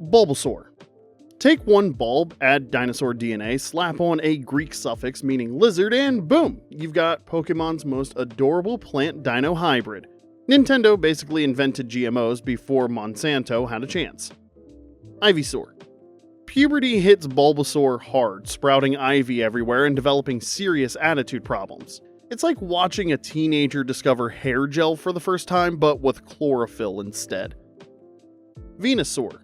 Bulbasaur. Take one bulb, add dinosaur DNA, slap on a Greek suffix meaning lizard, and boom, you've got Pokemon's most adorable plant-dino hybrid. Nintendo basically invented GMOs before Monsanto had a chance. Ivysaur. Puberty hits Bulbasaur hard, sprouting ivy everywhere and developing serious attitude problems. It's like watching a teenager discover hair gel for the first time, but with chlorophyll instead. Venusaur.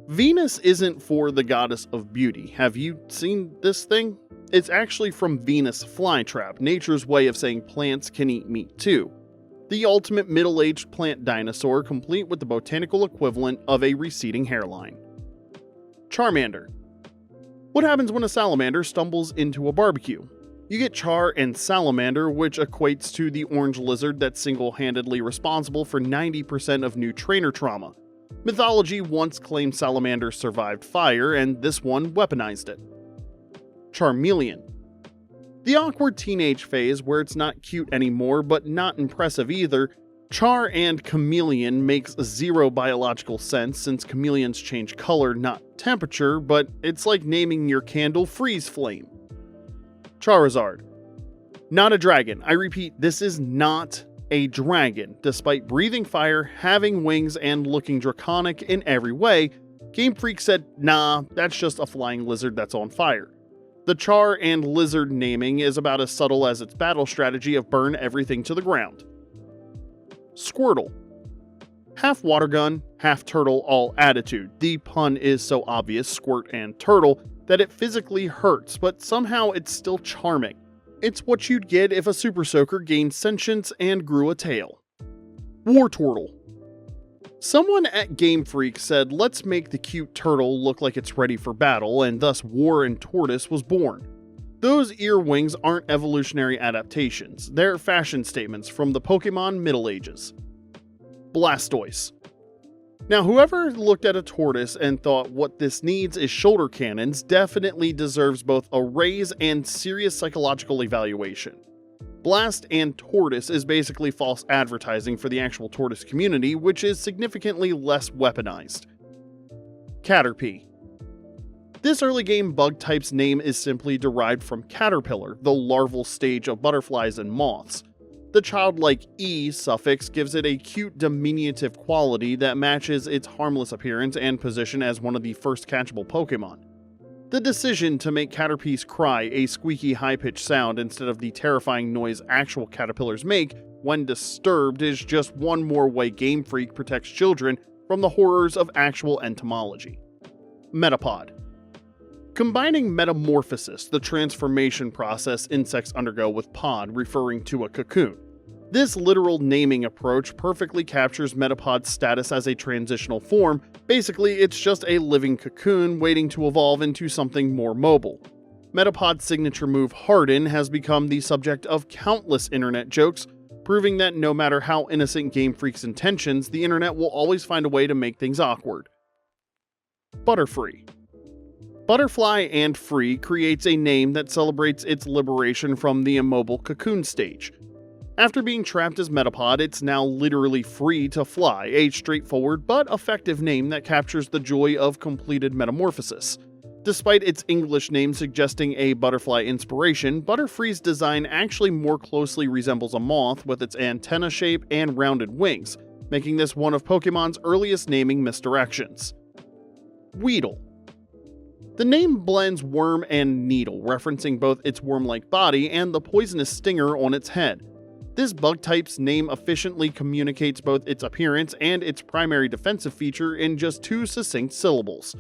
Venus isn't for the goddess of beauty. Have you seen this thing? It's actually from Venus flytrap, nature's way of saying plants can eat meat too. The ultimate middle-aged plant dinosaur, complete with the botanical equivalent of a receding hairline. Charmander. What happens when a salamander stumbles into a barbecue? You get Char and Salamander, which equates to the orange lizard that's single-handedly responsible for 90% of new trainer trauma. Mythology once claimed Salamander survived fire, and this one weaponized it. Charmeleon. The awkward teenage phase where it's not cute anymore, but not impressive either. Char and Chameleon makes zero biological sense since chameleons change color, not temperature, but it's like naming your candle Freeze Flame. Charizard. Not a dragon. I repeat, this is not a dragon. Despite breathing fire, having wings, and looking draconic in every way, Game Freak said, nah, that's just a flying lizard that's on fire. The Char and lizard naming is about as subtle as its battle strategy of burn everything to the ground. Squirtle. Half water gun, half turtle, all attitude. The pun is so obvious, squirt and turtle, that it physically hurts, but somehow it's still charming. It's what you'd get if a Super Soaker gained sentience and grew a tail. Wartortle. Someone at Game Freak said, let's make the cute turtle look like it's ready for battle, and thus War and Tortoise was born. Those ear wings aren't evolutionary adaptations, they're fashion statements from the Pokemon Middle Ages. Blastoise. Now, whoever looked at a tortoise and thought what this needs is shoulder cannons definitely deserves both a raise and serious psychological evaluation. Blast and tortoise is basically false advertising for the actual tortoise community, which is significantly less weaponized. Caterpie. This early game bug type's name is simply derived from caterpillar, the larval stage of butterflies and moths. The childlike E suffix gives it a cute diminutive quality that matches its harmless appearance and position as one of the first catchable Pokemon. The decision to make Caterpie's cry a squeaky high-pitched sound instead of the terrifying noise actual caterpillars make when disturbed is just one more way Game Freak protects children from the horrors of actual entomology. Metapod. Combining metamorphosis, the transformation process insects undergo, with pod, referring to a cocoon. This literal naming approach perfectly captures Metapod's status as a transitional form. Basically, it's just a living cocoon waiting to evolve into something more mobile. Metapod's signature move, Harden, has become the subject of countless internet jokes, proving that no matter how innocent Game Freak's intentions, the internet will always find a way to make things awkward. Butterfree. Butterfly and Free creates a name that celebrates its liberation from the immobile cocoon stage. After being trapped as Metapod, it's now literally free to fly, a straightforward but effective name that captures the joy of completed metamorphosis. Despite its English name suggesting a butterfly inspiration, Butterfree's design actually more closely resembles a moth with its antenna shape and rounded wings, making this one of Pokemon's earliest naming misdirections. Weedle. The name blends worm and needle, referencing both its worm-like body and the poisonous stinger on its head. This bug type's name efficiently communicates both its appearance and its primary defensive feature in just two succinct syllables.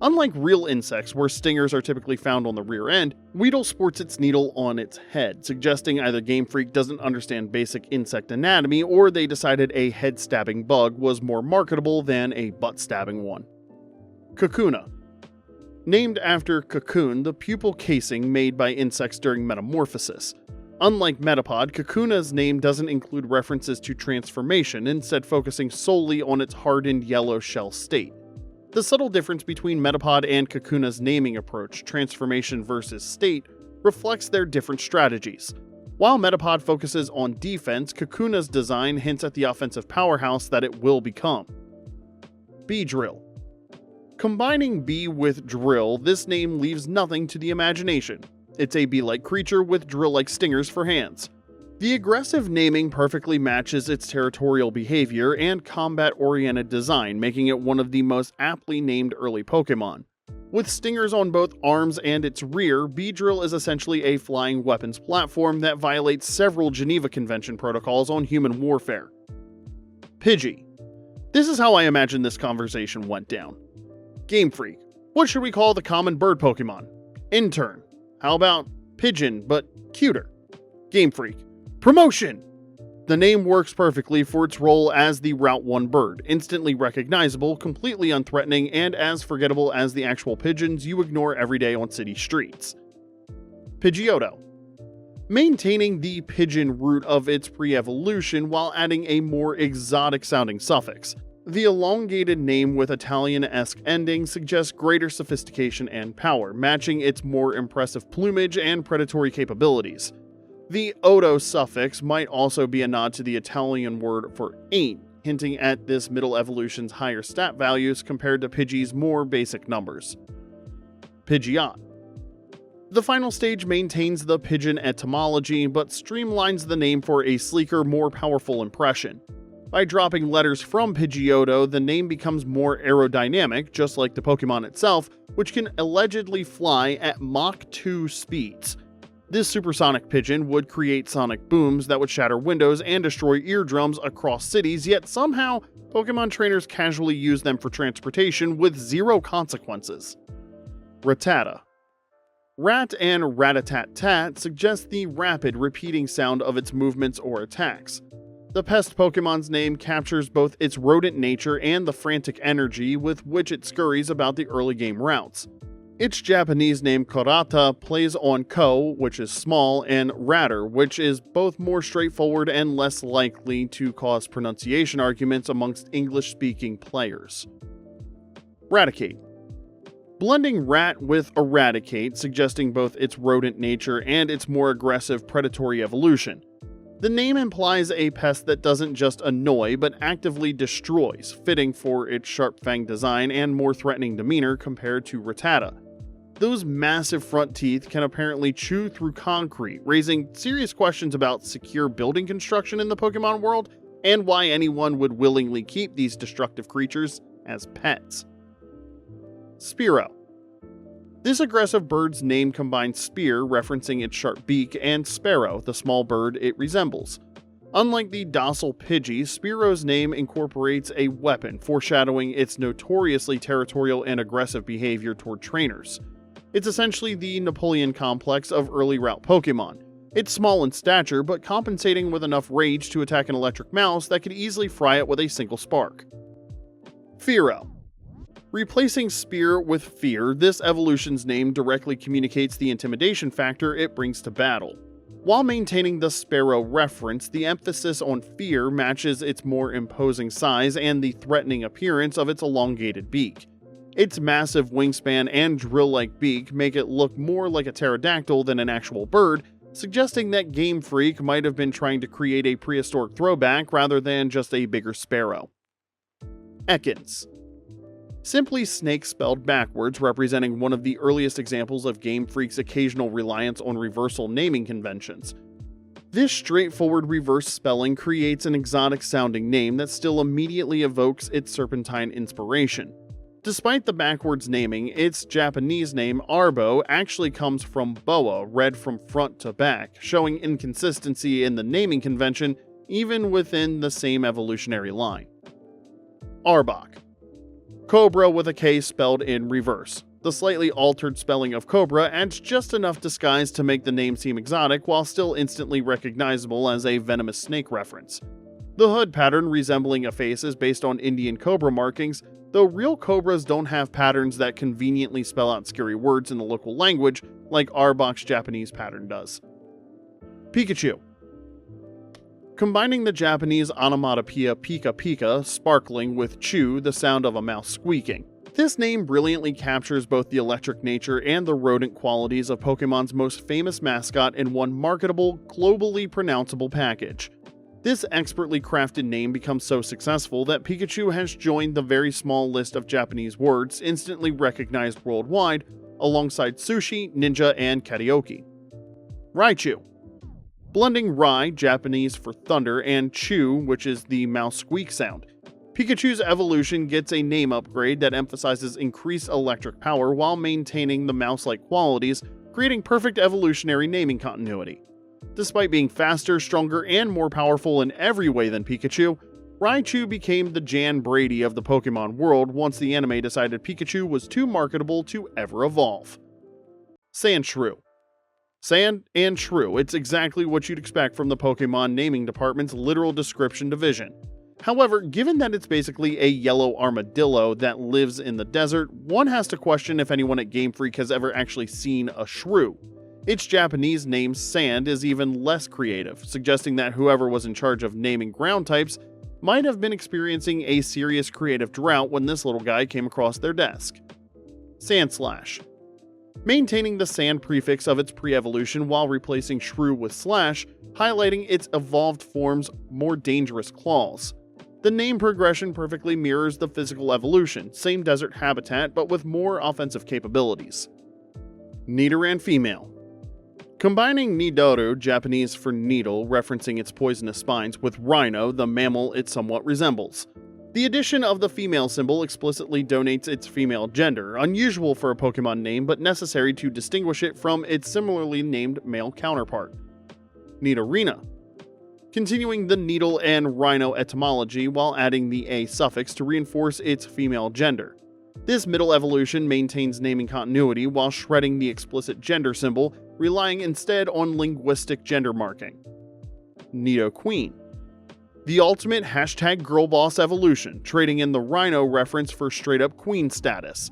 Unlike real insects, where stingers are typically found on the rear end, Weedle sports its needle on its head, suggesting either Game Freak doesn't understand basic insect anatomy or they decided a head-stabbing bug was more marketable than a butt-stabbing one. Kakuna. Named after cocoon, the pupal casing made by insects during metamorphosis. Unlike Metapod, Kakuna's name doesn't include references to transformation, instead focusing solely on its hardened yellow shell state. The subtle difference between Metapod and Kakuna's naming approach, transformation versus state, reflects their different strategies. While Metapod focuses on defense, Kakuna's design hints at the offensive powerhouse that it will become. Beedrill. Combining bee with drill, this name leaves nothing to the imagination. It's a bee-like creature with drill-like stingers for hands. The aggressive naming perfectly matches its territorial behavior and combat-oriented design, making it one of the most aptly named early Pokémon. With stingers on both arms and its rear, Beedrill is essentially a flying weapons platform that violates several Geneva Convention protocols on human warfare. Pidgey. This is how I imagine this conversation went down. Game Freak. What should we call the common bird Pokémon? Intern. How about Pigeon, but cuter? Game Freak. Promotion! The name works perfectly for its role as the Route 1 bird, instantly recognizable, completely unthreatening, and as forgettable as the actual pigeons you ignore every day on city streets. Pidgeotto. Maintaining the pigeon root of its pre-evolution while adding a more exotic-sounding suffix. The elongated name with Italian-esque ending suggests greater sophistication and power, matching its more impressive plumage and predatory capabilities. The "odo" suffix might also be a nod to the Italian word for ain't, hinting at this middle evolution's higher stat values compared to Pidgey's more basic numbers. Pidgeot. The final stage maintains the pigeon etymology, but streamlines the name for a sleeker, more powerful impression. By dropping letters from Pidgeotto, the name becomes more aerodynamic, just like the Pokemon itself, which can allegedly fly at Mach 2 speeds. This supersonic pigeon would create sonic booms that would shatter windows and destroy eardrums across cities, yet somehow, Pokemon trainers casually use them for transportation with zero consequences. Rattata. Rat and rat-a-tat-tat suggest the rapid, repeating sound of its movements or attacks. The pest Pokemon's name captures both its rodent nature and the frantic energy with which it scurries about the early game routes. Its Japanese name Korata plays on ko, which is small, and ratter, which is both more straightforward and less likely to cause pronunciation arguments amongst English-speaking players. Raticate. Blending rat with eradicate, suggesting both its rodent nature and its more aggressive predatory evolution. The name implies a pest that doesn't just annoy, but actively destroys, fitting for its sharp-fanged design and more threatening demeanor compared to Rattata. Those massive front teeth can apparently chew through concrete, raising serious questions about secure building construction in the Pokemon world, and why anyone would willingly keep these destructive creatures as pets. Spearow. This aggressive bird's name combines spear, referencing its sharp beak, and sparrow, the small bird it resembles. Unlike the docile Pidgey, Spearow's name incorporates a weapon, foreshadowing its notoriously territorial and aggressive behavior toward trainers. It's essentially the Napoleon complex of early route Pokemon. It's small in stature, but compensating with enough rage to attack an electric mouse that could easily fry it with a single spark. Fearow. Replacing Spear with Fear, this evolution's name directly communicates the intimidation factor it brings to battle. While maintaining the Sparrow reference, the emphasis on fear matches its more imposing size and the threatening appearance of its elongated beak. Its massive wingspan and drill-like beak make it look more like a pterodactyl than an actual bird, suggesting that Game Freak might have been trying to create a prehistoric throwback rather than just a bigger sparrow. Ekans. Simply snake spelled backwards, representing one of the earliest examples of Game Freak's occasional reliance on reversal naming conventions. This straightforward reverse spelling creates an exotic-sounding name that still immediately evokes its serpentine inspiration. Despite the backwards naming, its Japanese name, Arbo, actually comes from boa, read from front to back, showing inconsistency in the naming convention even within the same evolutionary line. Arbok. Cobra with a K spelled in reverse. The slightly altered spelling of Cobra adds just enough disguise to make the name seem exotic while still instantly recognizable as a venomous snake reference. The hood pattern resembling a face is based on Indian cobra markings, though real cobras don't have patterns that conveniently spell out scary words in the local language like Arbok's Japanese pattern does. Pikachu. Combining the Japanese onomatopoeia pika pika, sparkling, with chew, the sound of a mouse squeaking. This name brilliantly captures both the electric nature and the rodent qualities of Pokemon's most famous mascot in one marketable, globally pronounceable package. This expertly crafted name becomes so successful that Pikachu has joined the very small list of Japanese words instantly recognized worldwide, alongside sushi, ninja, and karaoke. Raichu. Blending Rai, Japanese for thunder, and Chu, which is the mouse squeak sound. Pikachu's evolution gets a name upgrade that emphasizes increased electric power while maintaining the mouse-like qualities, creating perfect evolutionary naming continuity. Despite being faster, stronger, and more powerful in every way than Pikachu, Raichu became the Jan Brady of the Pokemon world once the anime decided Pikachu was too marketable to ever evolve. Sandshrew. Sand and Shrew, it's exactly what you'd expect from the Pokemon naming department's literal description division. However, given that it's basically a yellow armadillo that lives in the desert, one has to question if anyone at Game Freak has ever actually seen a shrew. Its Japanese name, Sand, is even less creative, suggesting that whoever was in charge of naming ground types might have been experiencing a serious creative drought when this little guy came across their desk. Sandslash. Maintaining the sand prefix of its pre-evolution while replacing shrew with slash, highlighting its evolved form's more dangerous claws. The name progression perfectly mirrors the physical evolution, same desert habitat but with more offensive capabilities. Nidoran female. Combining Nidoru, Japanese for needle, referencing its poisonous spines, with Rhino, the mammal it somewhat resembles. The addition of the female symbol explicitly donates its female gender, unusual for a Pokemon name but necessary to distinguish it from its similarly named male counterpart. Nidorina. Continuing the needle and rhino etymology while adding the A suffix to reinforce its female gender. This middle evolution maintains naming continuity while shredding the explicit gender symbol, relying instead on linguistic gender marking. Nidoqueen. The ultimate #girlboss evolution, trading in the rhino reference for straight-up queen status.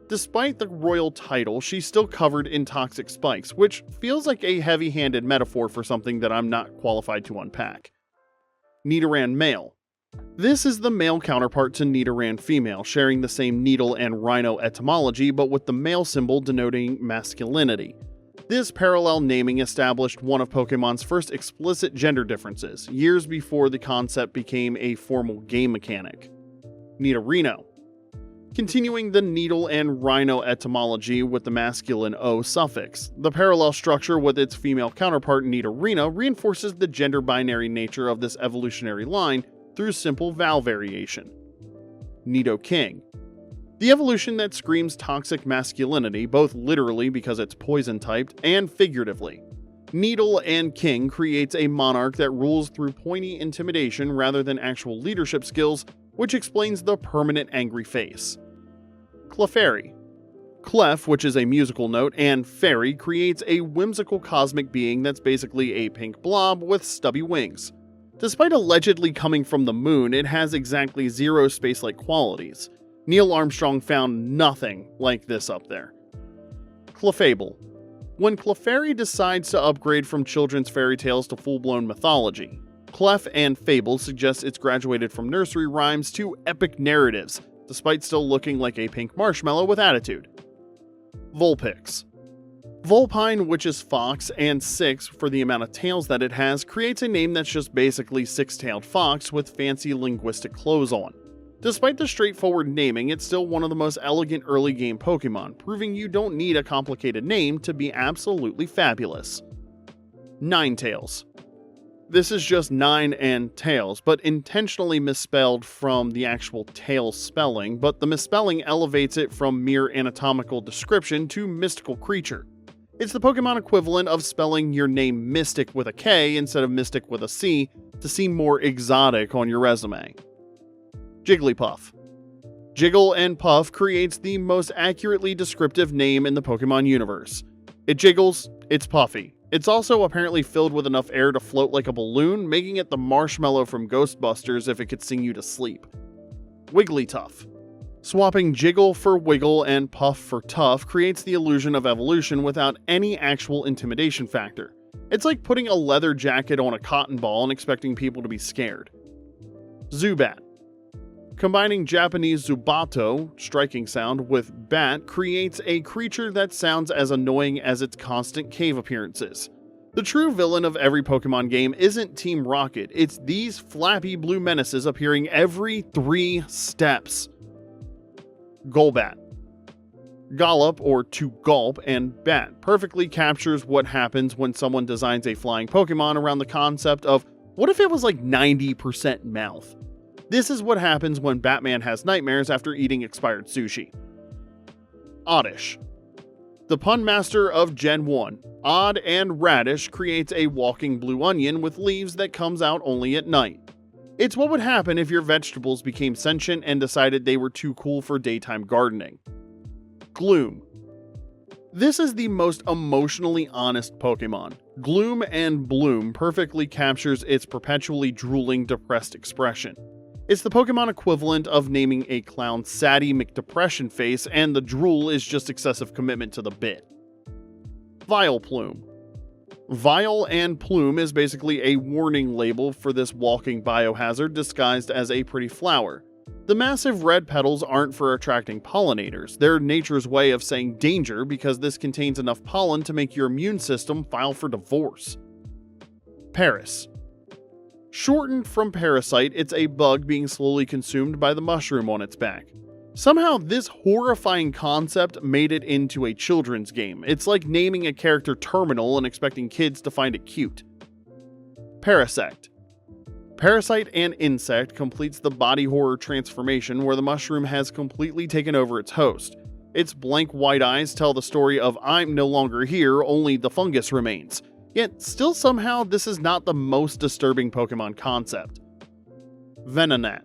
Despite the royal title, she's still covered in toxic spikes, which feels like a heavy-handed metaphor for something that I'm not qualified to unpack. Nidoran male. This is the male counterpart to Nidoran female, sharing the same needle and rhino etymology but with the male symbol denoting masculinity. This parallel naming established one of Pokemon's first explicit gender differences, years before the concept became a formal game mechanic. Nidorino. Continuing the needle and rhino etymology with the masculine O suffix, the parallel structure with its female counterpart Nidorina reinforces the gender binary nature of this evolutionary line through simple vowel variation. Nidoking. The evolution that screams toxic masculinity, both literally because it's poison typed and figuratively. Needle and King creates a monarch that rules through pointy intimidation rather than actual leadership skills, which explains the permanent angry face. Clefairy. Clef, which is a musical note, and Fairy creates a whimsical cosmic being that's basically a pink blob with stubby wings. Despite allegedly coming from the moon, it has exactly zero space-like qualities. Neil Armstrong found nothing like this up there. Clefable. When Clefairy decides to upgrade from children's fairy tales to full-blown mythology, Clef and Fable suggests it's graduated from nursery rhymes to epic narratives, despite still looking like a pink marshmallow with attitude. Vulpix. Vulpine, which is fox, and 6 for the amount of tails that it has, creates a name that's just basically six-tailed fox with fancy linguistic clothes on. Despite the straightforward naming, it's still one of the most elegant early game Pokemon, proving you don't need a complicated name to be absolutely fabulous. Ninetales. This is just 9 and tails, but intentionally misspelled from the actual tail spelling, but the misspelling elevates it from mere anatomical description to mystical creature. It's the Pokemon equivalent of spelling your name Mystic with a K instead of Mystic with a C to seem more exotic on your resume. Jigglypuff. Jiggle and Puff creates the most accurately descriptive name in the Pokemon universe. It jiggles, it's puffy. It's also apparently filled with enough air to float like a balloon, making it the marshmallow from Ghostbusters if it could sing you to sleep. Wigglytuff. Swapping Jiggle for Wiggle and Puff for Tough creates the illusion of evolution without any actual intimidation factor. It's like putting a leather jacket on a cotton ball and expecting people to be scared. Zubat. Combining Japanese Zubato, striking sound, with bat creates a creature that sounds as annoying as its constant cave appearances. The true villain of every Pokemon game isn't Team Rocket, it's these flappy blue menaces appearing every 3 steps. Golbat. Gollop, or to gulp, and bat perfectly captures what happens when someone designs a flying Pokemon around the concept of, what if it was like 90% mouth? This is what happens when Batman has nightmares after eating expired sushi. Oddish. The pun master of Gen 1, Odd and Radish creates a walking blue onion with leaves that comes out only at night. It's what would happen if your vegetables became sentient and decided they were too cool for daytime gardening. Gloom. This is the most emotionally honest Pokemon. Gloom and Bloom perfectly captures its perpetually drooling, depressed expression. It's the Pokemon equivalent of naming a clown Sadie McDepression Face, and the drool is just excessive commitment to the bit. Vileplume. Vile and Plume is basically a warning label for this walking biohazard disguised as a pretty flower. The massive red petals aren't for attracting pollinators, they're nature's way of saying danger because this contains enough pollen to make your immune system file for divorce. Paris. Shortened from parasite, it's a bug being slowly consumed by the mushroom on its back. Somehow this horrifying concept made it into a children's game. It's like naming a character Terminal and expecting kids to find it cute. Parasect. Parasite and Insect completes the body horror transformation where the mushroom has completely taken over its host. Its blank white eyes tell the story of I'm no longer here, only the fungus remains. Yet still somehow this is not the most disturbing Pokemon concept. Venonat.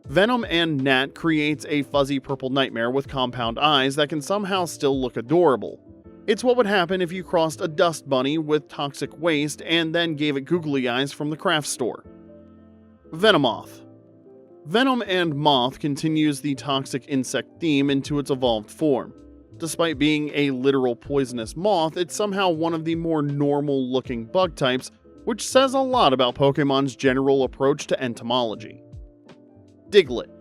Venom and Gnat creates a fuzzy purple nightmare with compound eyes that can somehow still look adorable. It's what would happen if you crossed a dust bunny with toxic waste and then gave it googly eyes from the craft store. Venomoth. Venom and Moth continues the toxic insect theme into its evolved form. Despite being a literal poisonous moth, it's somehow one of the more normal-looking bug types, which says a lot about Pokemon's general approach to entomology. Diglett.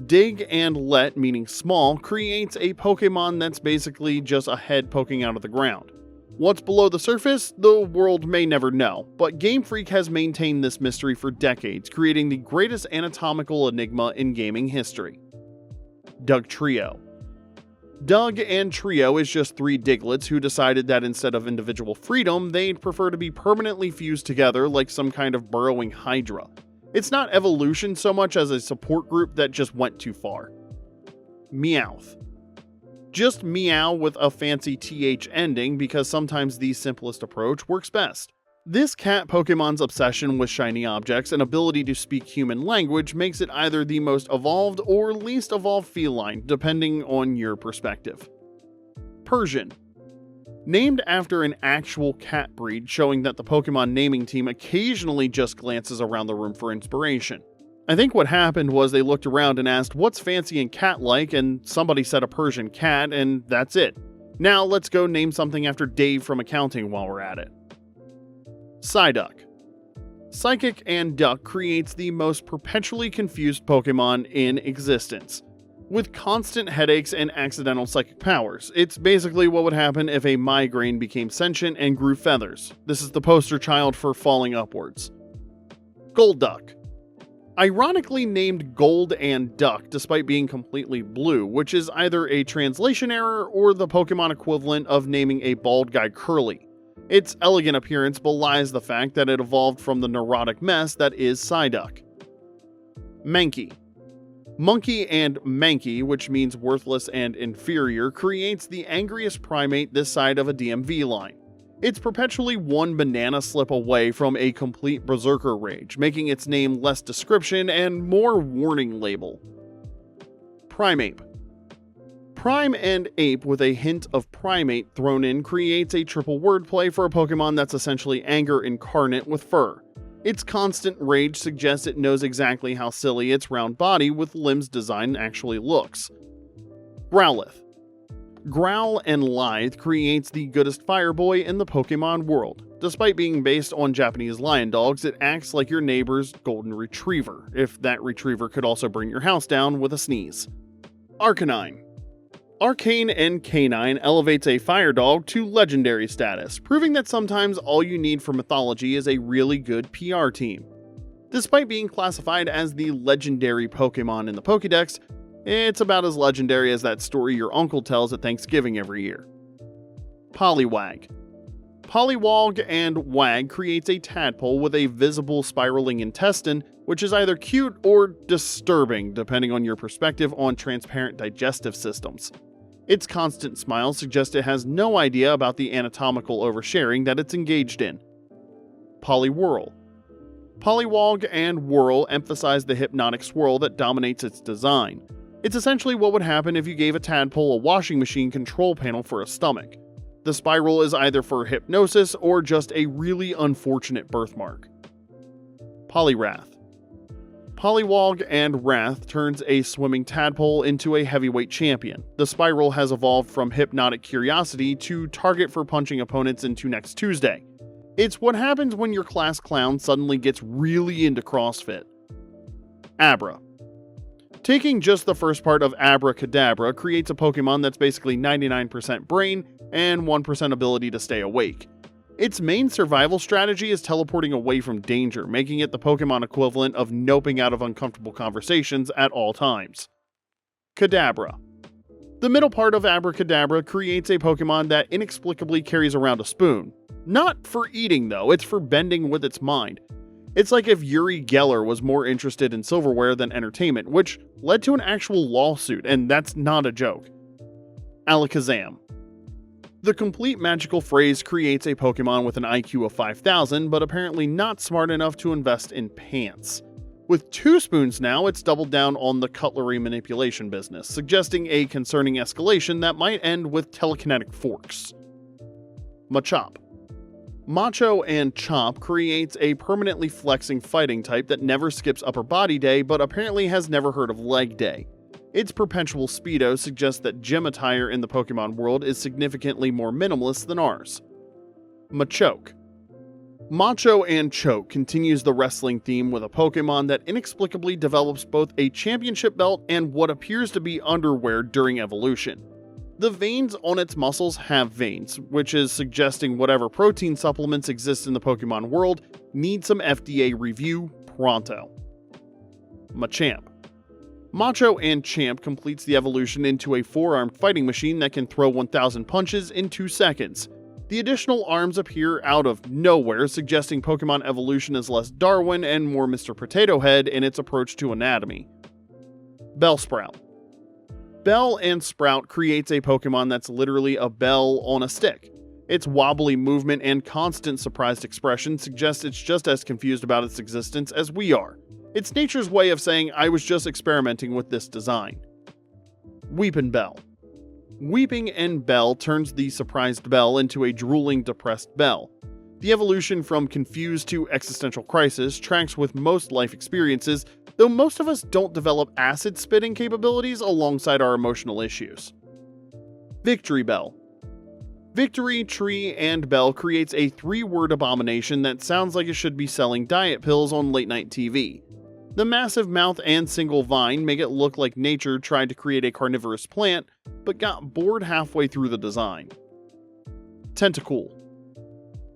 Dig and let, meaning small, creates a Pokemon that's basically just a head poking out of the ground. What's below the surface, the world may never know, but Game Freak has maintained this mystery for decades, creating the greatest anatomical enigma in gaming history. Dugtrio. Doug and Trio is just 3 Digletts who decided that instead of individual freedom, they'd prefer to be permanently fused together like some kind of burrowing hydra. It's not evolution so much as a support group that just went too far. Meowth. Just meow with a fancy TH ending because sometimes the simplest approach works best. This cat Pokemon's obsession with shiny objects and ability to speak human language makes it either the most evolved or least evolved feline, depending on your perspective. Persian. Named after an actual cat breed, showing that the Pokemon naming team occasionally just glances around the room for inspiration. I think what happened was they looked around and asked what's fancy and cat-like, and somebody said a Persian cat, and that's it. Now let's go name something after Dave from accounting while we're at it. Psyduck. Psychic and Duck creates the most perpetually confused Pokemon in existence. With constant headaches and accidental psychic powers, it's basically what would happen if a migraine became sentient and grew feathers. This is the poster child for falling upwards. Golduck. Ironically named Gold and Duck despite being completely blue, which is either a translation error or the Pokemon equivalent of naming a bald guy Curly. Its elegant appearance belies the fact that it evolved from the neurotic mess that is Psyduck. Mankey. Monkey and Mankey, which means worthless and inferior, creates the angriest primate this side of a DMV line. It's perpetually one banana slip away from a complete berserker rage, making its name less description and more warning label. Primeape. Prime and ape with a hint of primate thrown in creates a triple wordplay for a Pokemon that's essentially anger incarnate with fur. Its constant rage suggests it knows exactly how silly its round body with limbs design actually looks. Growlithe. Growl and Lithe creates the goodest fire boy in the Pokemon world. Despite being based on Japanese lion dogs, it acts like your neighbor's golden retriever, if that retriever could also bring your house down with a sneeze. Arcanine. Arcane and Canine elevates a fire dog to legendary status, proving that sometimes all you need for mythology is a really good PR team. Despite being classified as the legendary Pokemon in the Pokédex, it's about as legendary as that story your uncle tells at Thanksgiving every year. Poliwag. Poliwag and Wag creates a tadpole with a visible spiraling intestine, which is either cute or disturbing depending on your perspective on transparent digestive systems. Its constant smile suggests it has no idea about the anatomical oversharing that it's engaged in. Poliwhirl. Poliwag and Whirl emphasize the hypnotic swirl that dominates its design. It's essentially what would happen if you gave a tadpole a washing machine control panel for a stomach. The spiral is either for hypnosis or just a really unfortunate birthmark. Poliwrath. Poliwag and Wrath turns a swimming tadpole into a heavyweight champion. The spiral has evolved from hypnotic curiosity to target for punching opponents into next Tuesday. It's what happens when your class clown suddenly gets really into CrossFit. Abra. Taking just the first part of Abracadabra creates a Pokemon that's basically 99% brain and 1% ability to stay awake. Its main survival strategy is teleporting away from danger, making it the Pokemon equivalent of noping out of uncomfortable conversations at all times. Kadabra. The middle part of Abracadabra creates a Pokemon that inexplicably carries around a spoon. Not for eating though, it's for bending with its mind. It's like if Uri Geller was more interested in silverware than entertainment, which led to an actual lawsuit, and that's not a joke. Alakazam. The complete magical phrase creates a Pokemon with an IQ of 5,000, but apparently not smart enough to invest in pants. With 2 spoons now, it's doubled down on the cutlery manipulation business, suggesting a concerning escalation that might end with telekinetic forks. Machop. Macho and Chop creates a permanently flexing fighting type that never skips upper body day but apparently has never heard of leg day. Its perpetual speedo suggests that gym attire in the Pokemon world is significantly more minimalist than ours. Machoke. Macho and Choke continues the wrestling theme with a Pokemon that inexplicably develops both a championship belt and what appears to be underwear during evolution. The veins on its muscles have veins, which is suggesting whatever protein supplements exist in the Pokemon world need some FDA review pronto. Machamp. Macho and Champ completes the evolution into a 4-armed fighting machine that can throw 1,000 punches in 2 seconds. The additional arms appear out of nowhere, suggesting Pokemon evolution is less Darwin and more Mr. Potato Head in its approach to anatomy. Bellsprout. Bell and Sprout creates a Pokemon that's literally a bell on a stick. Its wobbly movement and constant surprised expression suggest it's just as confused about its existence as we are. It's nature's way of saying I was just experimenting with this design. Weepinbell. Weeping and Bell turns the surprised Bell into a drooling, depressed Bell. The evolution from confused to existential crisis tracks with most life experiences, though most of us don't develop acid spitting capabilities alongside our emotional issues. Victory Bell. Victory, Tree, and Bell creates a 3-word abomination that sounds like it should be selling diet pills on late night TV. The massive mouth and single vine make it look like nature tried to create a carnivorous plant, but got bored halfway through the design. Tentacool.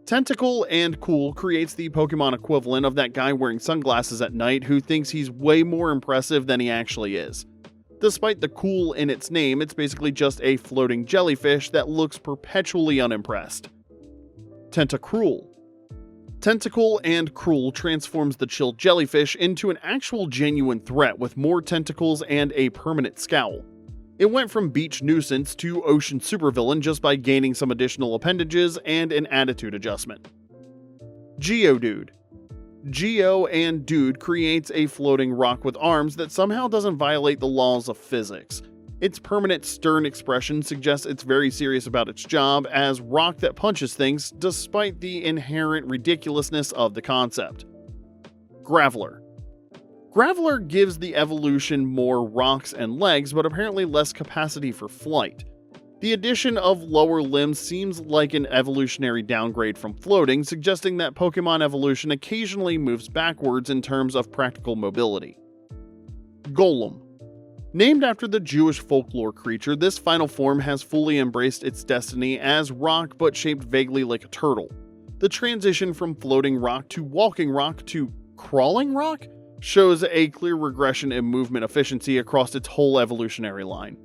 Tentacle and Cool creates the Pokemon equivalent of that guy wearing sunglasses at night who thinks he's way more impressive than he actually is. Despite the cool in its name, it's basically just a floating jellyfish that looks perpetually unimpressed. Tentacruel. Tentacle and Cruel transforms the chilled jellyfish into an actual genuine threat with more tentacles and a permanent scowl. It went from beach nuisance to ocean supervillain just by gaining some additional appendages and an attitude adjustment. Geodude. Geo and Dude creates a floating rock with arms that somehow doesn't violate the laws of physics. Its permanent stern expression suggests it's very serious about its job as rock that punches things, despite the inherent ridiculousness of the concept. Graveler. Graveler gives the evolution more rocks and legs, but apparently less capacity for flight. The addition of lower limbs seems like an evolutionary downgrade from floating, suggesting that Pokemon evolution occasionally moves backwards in terms of practical mobility. Golem. Named after the Jewish folklore creature, this final form has fully embraced its destiny as rock but shaped vaguely like a turtle. The transition from floating rock to walking rock to crawling rock shows a clear regression in movement efficiency across its whole evolutionary line.